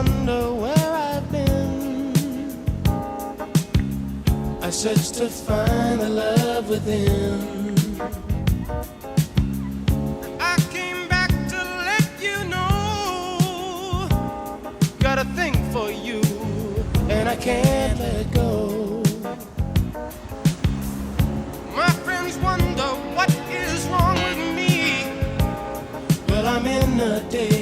wonder where I've been. I search to find the love within. I came back to let you know, got a thing for you, and I can't let go. My friends wonder what is wrong with me. Well, I'm in a daze.